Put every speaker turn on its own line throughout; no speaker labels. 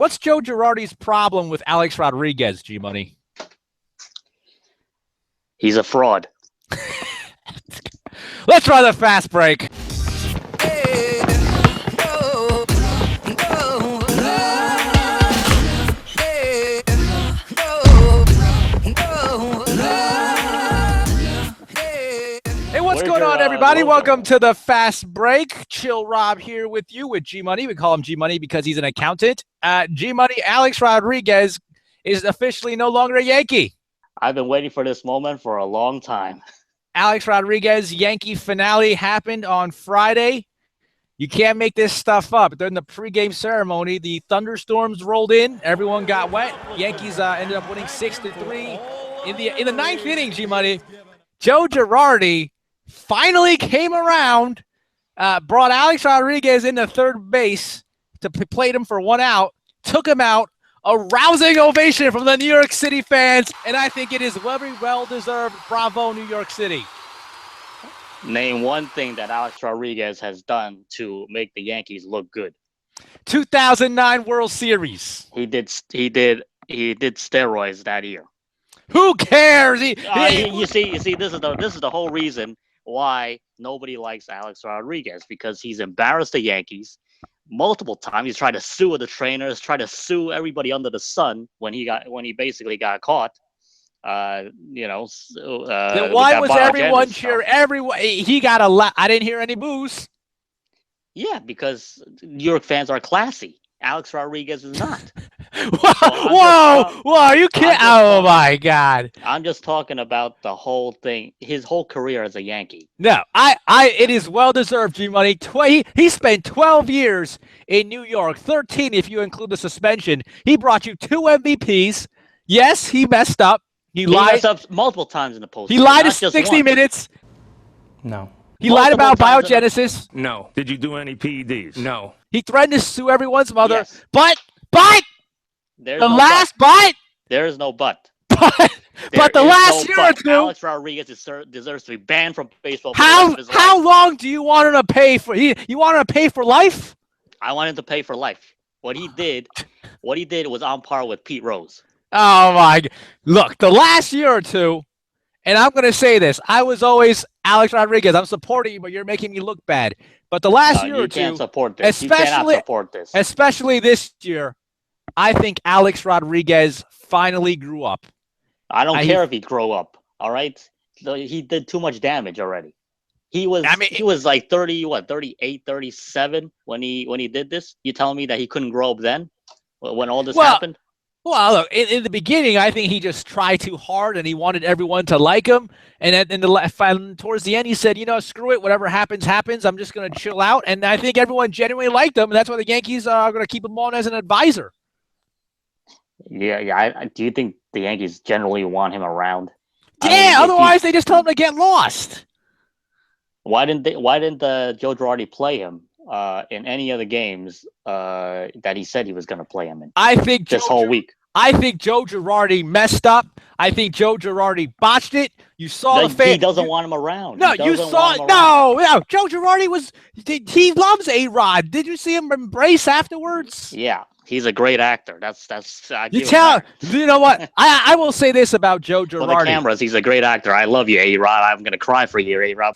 What's Joe Girardi's problem with Alex Rodriguez, G-Money?
He's a fraud.
Let's try the fast break. Hey, what's going on, everybody? Welcome to the fast break. Chill Rob here with you with G-Money. We call him G-Money because he's an accountant. G-Money, Alex Rodriguez is officially no longer a Yankee.
I've been waiting for this moment for a long time.
Alex Rodriguez Yankee finale happened on Friday. You can't make this stuff up. During the pregame ceremony, the thunderstorms rolled in. Everyone got wet. Yankees ended up winning 6-3. In the ninth inning, G-Money, Joe Girardi finally came around, brought Alex Rodriguez into third base to play him for one out, took him out. A rousing ovation from the New York City fans, and I think it is very well-deserved. Bravo, New York City.
Name one thing that Alex Rodriguez has done to make the Yankees look good.
2009 World Series.
He did steroids that year.
Who cares?
You see, this is the whole reason why nobody likes Alex Rodriguez, because he's embarrassed the Yankees multiple times. He's tried to sue the trainers, tried to sue everybody under the sun when he basically got caught. Then
why was everyone cheering? Everyone, he got a lot. I didn't hear any boos.
Yeah, because New York fans are classy. Alex Rodriguez is not.
Whoa, are you kidding? Oh my God!
I'm just talking about the whole thing, his whole career as a Yankee.
No, it is well deserved, G-Money. He spent 12 years in New York, 13 if you include the suspension. He brought you 2 MVPs. Yes, he messed up. He lied.
Messed up multiple times in the postseason.
He lied to 60 Minutes.
No.
He lied about biogenesis.
No.
Did you do any PEDs?
No.
He threatened to sue everyone's mother.
Yes.
But
There's
the
no
last
but. There is no but.
But the last year or two,
Alex Rodriguez deserves to be banned from baseball.
How long do you want him to pay for? You want him to pay for life?
I want him to pay for life. What he did was on par with Pete Rose.
Oh my! Look, the last year or two, and I'm going to say this: I was always Alex Rodriguez. I'm supporting you, but you're making me look bad. But the last year or two,
you cannot support this.
Especially this year, I think Alex Rodriguez finally grew up.
I don't care if he grew up. All right, he did too much damage already. He was like 38, 37 when he did this. You telling me that he couldn't grow up then, when all this happened?
Well, look, in the beginning, I think he just tried too hard, and he wanted everyone to like him. And towards the end, he said, screw it, whatever happens, happens. I'm just going to chill out. And I think everyone genuinely liked him, and that's why the Yankees are going to keep him on as an advisor.
Yeah. Do you think the Yankees generally want him around?
Yeah, otherwise they just tell him to get lost.
Why didn't Joe Girardi play him in any of the games that he said he was going to play him in?
I think
this whole week.
I think Joe Girardi messed up. I think Joe Girardi botched it. You saw the fan.
He doesn't want him around.
No, you saw. No. Joe Girardi he loves ARod. Did you see him embrace afterwards?
Yeah, he's a great actor. That's.
You know what? I will say this about Joe Girardi.
For the cameras, he's a great actor. I love you, ARod. I'm gonna cry for you, ARod.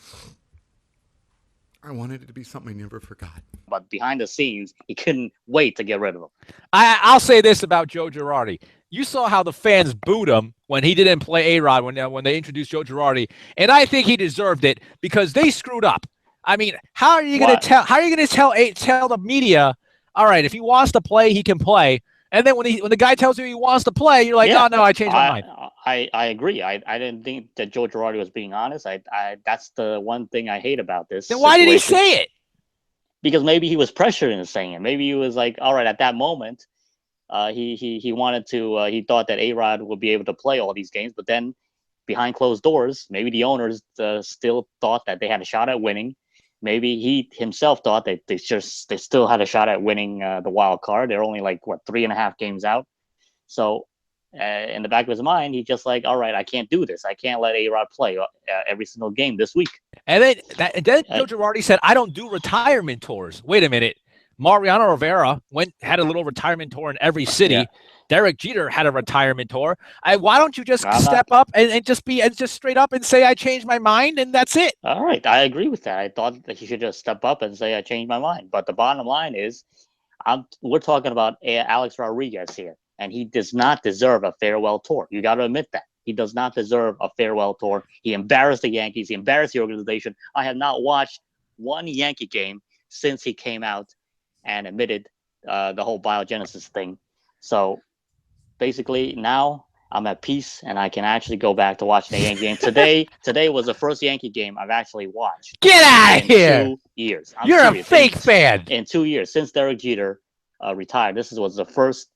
I wanted it to be something I never forgot.
But behind the scenes, he couldn't wait to get rid of him.
I'll say this about Joe Girardi. You saw how the fans booed him when he didn't play ARod when they introduced Joe Girardi, and I think he deserved it because they screwed up. I mean, how are you going to tell? How are you going to tell the media? All right, if he wants to play, he can play. And then when the guy tells you he wants to play, you're like, oh no, I changed my mind.
I agree. I didn't think that Joe Girardi was being honest. That's the one thing I hate about this.
Then why did he say it?
Because maybe he was pressured into saying it. Maybe he was like, all right, at that moment, he wanted to. He thought that ARod would be able to play all these games, but then behind closed doors, maybe the owners still thought that they had a shot at winning. Maybe he himself thought that they still had a shot at winning the wild card. They're only 3.5 games out. So in the back of his mind, he's just like, all right, I can't do this. I can't let ARod play every single game this week.
And then Joe Girardi said, I don't do retirement tours. Wait a minute. Mariano Rivera had a little retirement tour in every city.
Yeah.
Derek Jeter had a retirement tour. Why don't you just
I'm
step up and just straight up and say I changed my mind and that's it?
All right, I agree with that. I thought that he should just step up and say I changed my mind. But the bottom line is, we're talking about Alex Rodriguez here, and he does not deserve a farewell tour. You got to admit that he does not deserve a farewell tour. He embarrassed the Yankees. He embarrassed the organization. I have not watched one Yankee game since he came out and admitted the whole biogenesis thing. So basically, now I'm at peace and I can actually go back to watching the Yankee game. Today was the first Yankee game I've actually watched.
Get out of here!
2 years.
You're serious. A fake fan.
In 2 years, since Derek Jeter retired, this was the first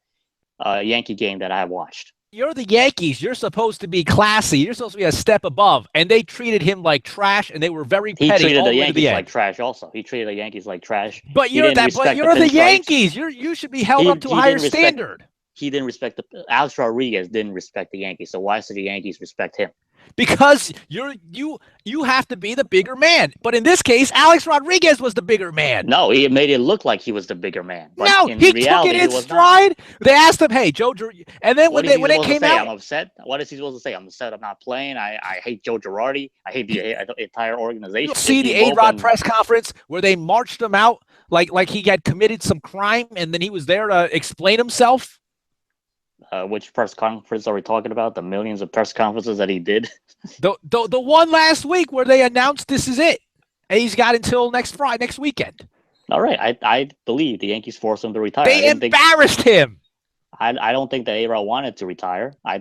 Yankee game that I watched.
You're the Yankees. You're supposed to be classy. You're supposed to be a step above. And they treated him like trash, and they were very petty.
He treated the Yankees
like
trash also. He treated the Yankees like trash.
But you're the Yankees. You should be held up to a higher standard.
He didn't respect Alex Rodriguez didn't respect the Yankees. So why should the Yankees respect him?
Because you have to be the bigger man. But in this case, Alex Rodriguez was the bigger man.
No, he made it look like he was the bigger man. But
no, he took it in stride. They asked him, "Hey, Joe," and then when they came out,
I'm upset. What is he supposed to say? I'm upset. I'm not playing. I hate Joe Girardi. I hate the entire organization.
See the ARod press conference where they marched him out like he had committed some crime, and then he was there to explain himself.
Which press conference are we talking about? The millions of press conferences that he did.
The one last week where they announced this is it, and he's got until next weekend.
All right, I believe the Yankees forced him to retire.
They embarrassed him.
I don't think that ARod wanted to retire. I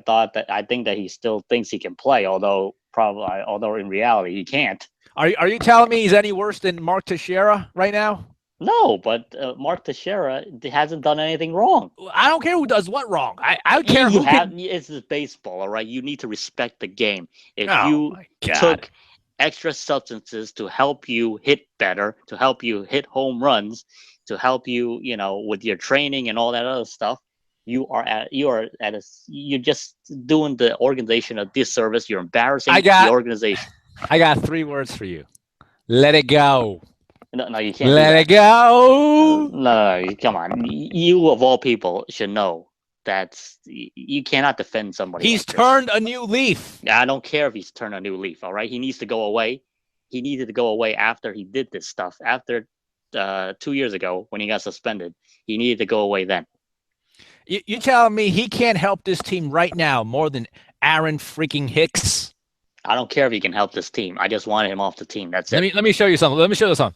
think that he still thinks he can play, although in reality he can't.
Are you telling me he's any worse than Mark Teixeira right now?
No, but Mark Teixeira hasn't done anything wrong.
I don't care who does what wrong. I care who can.
It's just baseball, all right? You need to respect the game. If you took extra substances to help you hit better, to help you hit home runs, to help you, with your training and all that other stuff, you're just doing the organization a disservice. You're embarrassing the organization.
I got 3 words for you. Let it go.
No, you can't.
Let it go.
No, come on. You of all people should know that you cannot defend somebody.
He's turned a new leaf.
I don't care if he's turned a new leaf. All right, he needs to go away. He needed to go away after he did this stuff. After 2 years ago when he got suspended, he needed to go away then.
You telling me he can't help this team right now more than Aaron freaking Hicks?
I don't care if he can help this team. I just wanted him off the team. That's it.
Let me show you something.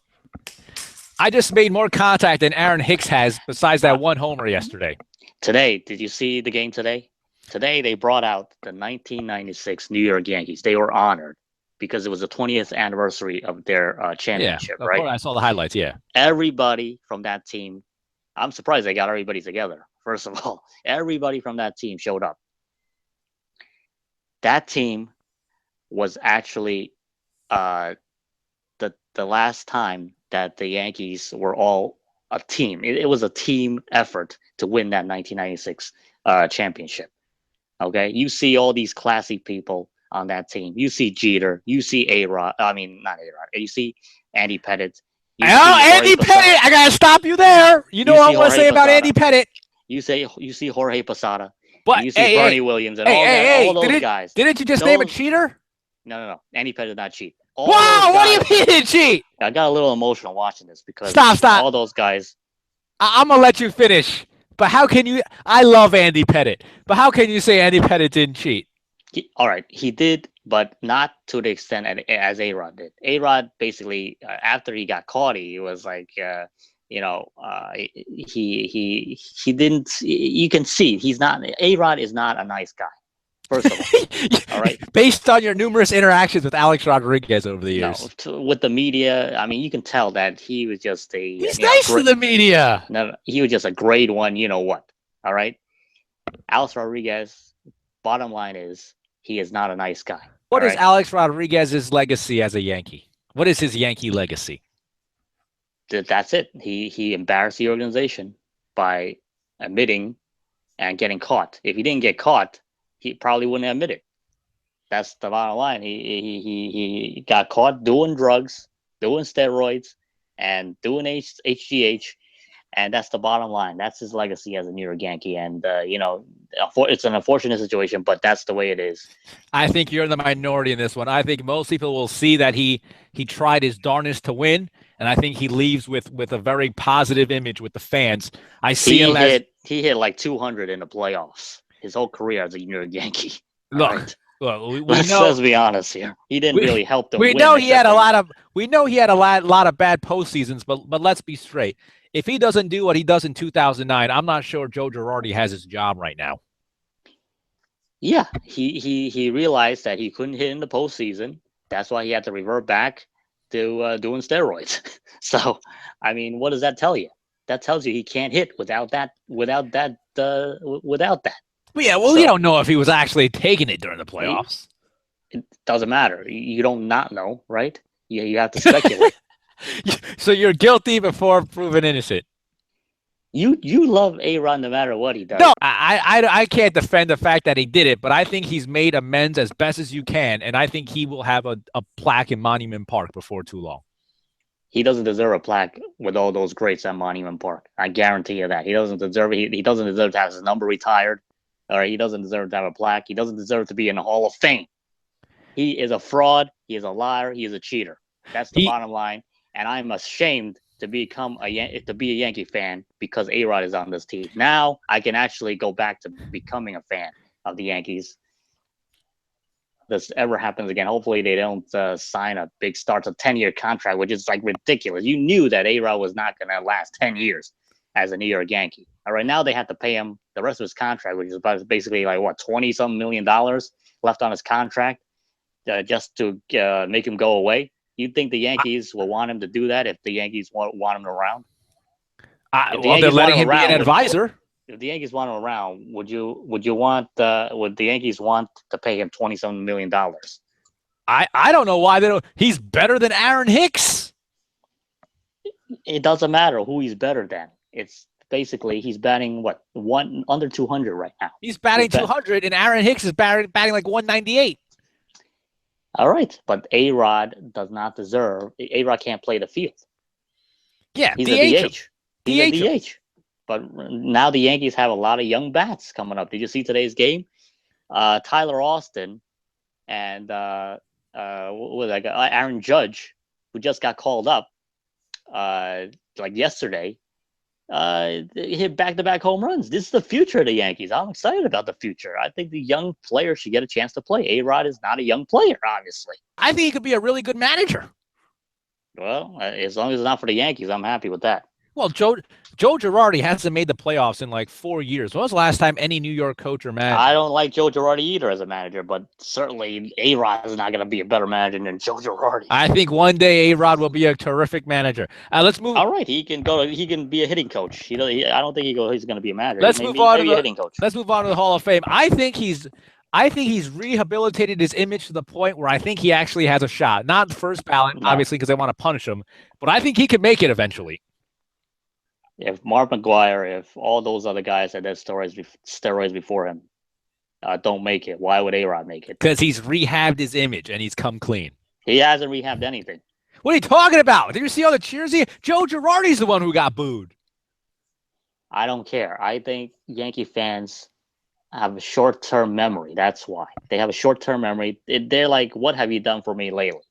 I just made more contact than Aaron Hicks has besides that one homer yesterday.
Today, did you see the game today? Today, they brought out the 1996 New York Yankees. They were honored because it was the 20th anniversary of their championship, right?
Of course, I saw the highlights, yeah.
Everybody from that team, I'm surprised they got everybody together, first of all. Everybody from that team showed up. That team was actually the last time that the Yankees were all a team. It was a team effort to win that 1996 championship. Okay, you see all these classy people on that team. You see Jeter. You see ARod. I mean, not ARod. You see Andy Pettitte.
Andy Pettitte. I gotta stop you there. You know what I want to say about Andy Pettitte.
You see Jorge Posada.
But
you see Bernie Williams and all those guys.
Didn't you just name a cheater?
No. Andy Pettitte did not cheat.
Wow, what do you mean he cheat?
I got a little emotional watching this because
stop.
All those guys.
I'm gonna let you finish. But how can you? I love Andy Pettitte, but how can you say Andy Pettitte didn't cheat?
All right, he did, but not to the extent as ARod did. ARod basically, after he got caught, he was like, he didn't. You can see he's not. ARod is not a nice guy. First of all right.
Based on your numerous interactions with Alex Rodriguez over the years,
with the media, I mean, you can tell that he was just a.
He's nice to the media.
No, he was just a grade one. You know what? All right. Alex Rodriguez. Bottom line is he is not a nice guy.
What is Alex Rodriguez's legacy as a Yankee? What is his Yankee legacy?
That's it. He embarrassed the organization by admitting and getting caught. If he didn't get caught, he probably wouldn't admit it. That's the bottom line. He got caught doing drugs, doing steroids, and doing HGH, And that's the bottom line. That's his legacy as a New York Yankee. And, it's an unfortunate situation, but that's the way it is.
I think you're in the minority in this one. I think most people will see that he tried his darnest to win, and I think he leaves with a very positive image with the fans. I see him as
he hit like 200 in the playoffs his whole career as a New York Yankee.
Look, we
let's be honest here. He didn't really help them.
We know he had a lot of bad postseasons, but let's be straight. If he doesn't do what he does in 2009, I'm not sure Joe Girardi has his job right now.
Yeah, he realized that he couldn't hit in the postseason. That's why he had to revert back to doing steroids. So, I mean, what does that tell you? That tells you he can't hit without that.
Yeah, well, you don't know if he was actually taking it during the playoffs.
It doesn't matter. You don't not know, right? You have to speculate.
So you're guilty before proven innocent.
You love ARod no matter what he does.
No, I can't defend the fact that he did it, but I think he's made amends as best as you can, and I think he will have a plaque in Monument Park before too long.
He doesn't deserve a plaque with all those greats at Monument Park. I guarantee you that. He doesn't deserve it. He doesn't deserve to have his number retired. Or he doesn't deserve to have a plaque. He doesn't deserve to be in the Hall of Fame. He is a fraud. He is a liar. He is a cheater. That's the bottom line. And I'm ashamed to be a Yankee fan because ARod is on this team. Now I can actually go back to becoming a fan of the Yankees. This ever happens again. Hopefully they don't sign a 10-year contract, which is like ridiculous. You knew that ARod was not going to last 10 years as a New York Yankee. All right, now they have to pay him the rest of his contract, which is basically like what, $20-some million left on his contract, just to make him go away. You think the Yankees will want him to do that if the Yankees want him around?
They're letting him be an advisor.
If the Yankees want him around, would the Yankees want to pay him $20-some million?
I don't know why they don't. He's better than Aaron Hicks.
It doesn't matter who he's better than. It's basically he's batting under 200 right now.
He's batting 200, and Aaron Hicks is batting like 198.
All right, but ARod does not deserve. ARod can't play the field.
Yeah,
he's a DH. He's a DH. But now the Yankees have a lot of young bats coming up. Did you see today's game? Tyler Austin and Aaron Judge, who just got called up like yesterday, hit back-to-back home runs. This is the future of the Yankees. I'm excited about the future. I think the young players should get a chance to play. ARod is not a young player, obviously.
I think he could be a really good manager.
Well, as long as it's not for the Yankees, I'm happy with that.
Well, Joe Girardi hasn't made the playoffs in like 4 years. When was the last time any New York coach or manager?
I don't like Joe Girardi either as a manager, but certainly ARod is not going to be a better manager than Joe Girardi.
I think one day ARod will be a terrific manager. Let's move.
All right, he can be a hitting coach. I don't think he's going to be a manager.
Let's move on to
a hitting coach.
Let's move on to the Hall of Fame. I think he's rehabilitated his image to the point where I think he actually has a shot. Not first ballot, obviously, because they want to punish him, but I think he can make it eventually.
If Mark McGwire, if all those other guys that had steroids before him don't make it, why would ARod make it?
Because he's rehabbed his image and he's come clean.
He hasn't rehabbed anything.
What are you talking about? Did you see all the cheers? Joe Girardi's the one who got booed.
I don't care. I think Yankee fans have a short-term memory. That's why. They have a short-term memory. They're like, what have you done for me lately?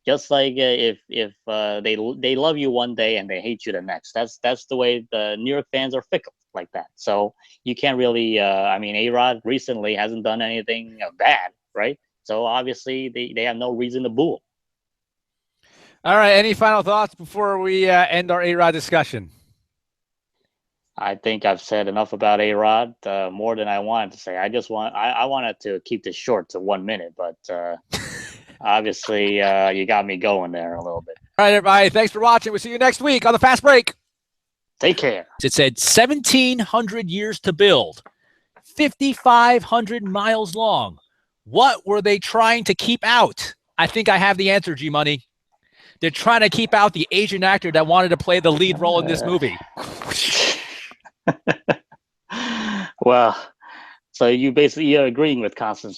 Just like if they love you one day and they hate you the next. That's the way the New York fans are fickle like that. So you can't really. ARod recently hasn't done anything bad, right? So obviously they have no reason to boo him.
All right. Any final thoughts before we end our ARod discussion?
I think I've said enough about ARod, more than I wanted to say. I wanted to keep this short to 1 minute, but. Obviously, you got me going there a little bit.
All right, everybody. Thanks for watching. We'll see you next week on the Fast Break.
Take care.
It said 1,700 years to build, 5,500 miles long. What were they trying to keep out? I think I have the answer, G-Money. They're trying to keep out the Asian actor that wanted to play the lead role in this movie.
Well, so you're agreeing with Constance